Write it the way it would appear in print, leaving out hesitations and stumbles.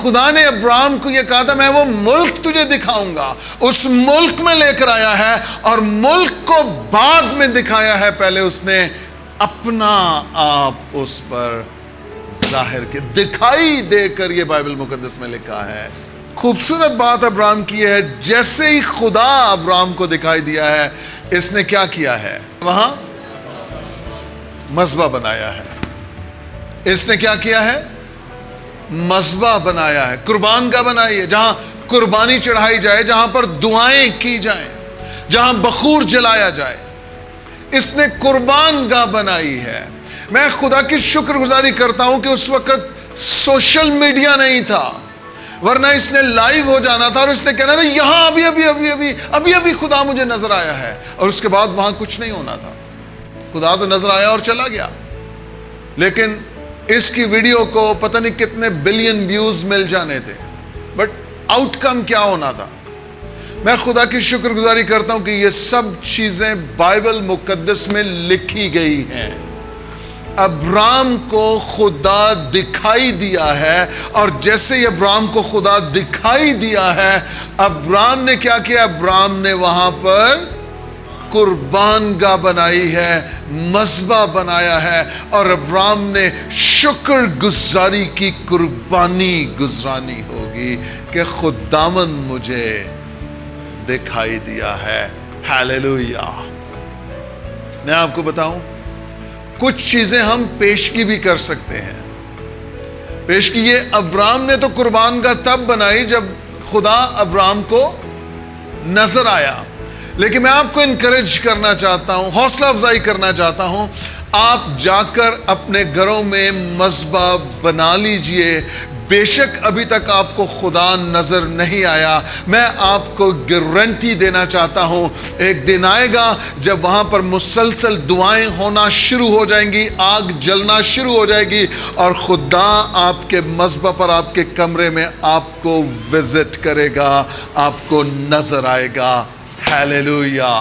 خدا نے ابراہیم کو یہ کہا تھا میں وہ ملک تجھے دکھاؤں گا، اس ملک میں لے کر آیا ہے، اور ملک کو بعد میں دکھایا ہے، پہلے اس نے اپنا آپ اس پر ظاہر کے دکھائی دے کر، یہ بائبل مقدس میں لکھا ہے۔ خوبصورت بات ابراہیم کی ہے، جیسے ہی خدا ابراہیم کو دکھائی دیا ہے، اس نے کیا کیا ہے؟ وہاں مذبح بنایا ہے۔ اس نے کیا کیا ہے؟ مذبح بنایا ہے، قربان گاہ بنائی ہے، جہاں قربانی چڑھائی جائے، جہاں پر دعائیں کی جائیں، جہاں بخور جلایا جائے۔ اس نے قربان گاہ بنائی ہے۔ میں خدا کی شکر گزاری کرتا ہوں کہ اس وقت سوشل میڈیا نہیں تھا، ورنہ اس نے لائیو ہو جانا تھا اور اس نے کہنا تھا یہاں ابھی خدا مجھے نظر آیا ہے، اور اس کے بعد وہاں کچھ نہیں ہونا تھا۔ خدا تو نظر آیا اور چلا گیا، لیکن اس کی ویڈیو کو پتہ نہیں کتنے بلین ویوز مل جانے تھے، بٹ آؤٹ کم کیا ہونا تھا؟ میں خدا کی شکر گزاری کرتا ہوں کہ یہ سب چیزیں بائبل مقدس میں لکھی گئی ہیں۔ ابراہیم کو خدا دکھائی دیا ہے، اور جیسے ہی ابراہیم کو خدا دکھائی دیا ہے، ابراہیم نے کیا کیا؟ ابراہیم نے وہاں پر قربان گاہ بنائی ہے، مذبح بنایا ہے، اور ابراہیم نے شکر گزاری کی قربانی گزرانی ہوگی کہ خداوند مجھے دکھائی دیا ہے۔ ہیلیلویا۔ میں آپ کو بتاؤں، کچھ چیزیں ہم پیشگی بھی کر سکتے ہیں۔ پیشگی یہ، ابراہیم نے تو قربان گاہ تب بنائی جب خدا ابراہیم کو نظر آیا، لیکن میں آپ کو انکریج کرنا چاہتا ہوں، حوصلہ افزائی کرنا چاہتا ہوں، آپ جا کر اپنے گھروں میں مذبح بنا لیجئے۔ بے شک ابھی تک آپ کو خدا نظر نہیں آیا، میں آپ کو گارنٹی دینا چاہتا ہوں، ایک دن آئے گا جب وہاں پر مسلسل دعائیں ہونا شروع ہو جائیں گی، آگ جلنا شروع ہو جائے گی، اور خدا آپ کے مذبح پر، آپ کے کمرے میں آپ کو وزٹ کرے گا، آپ کو نظر آئے گا۔ ہیلیلویا۔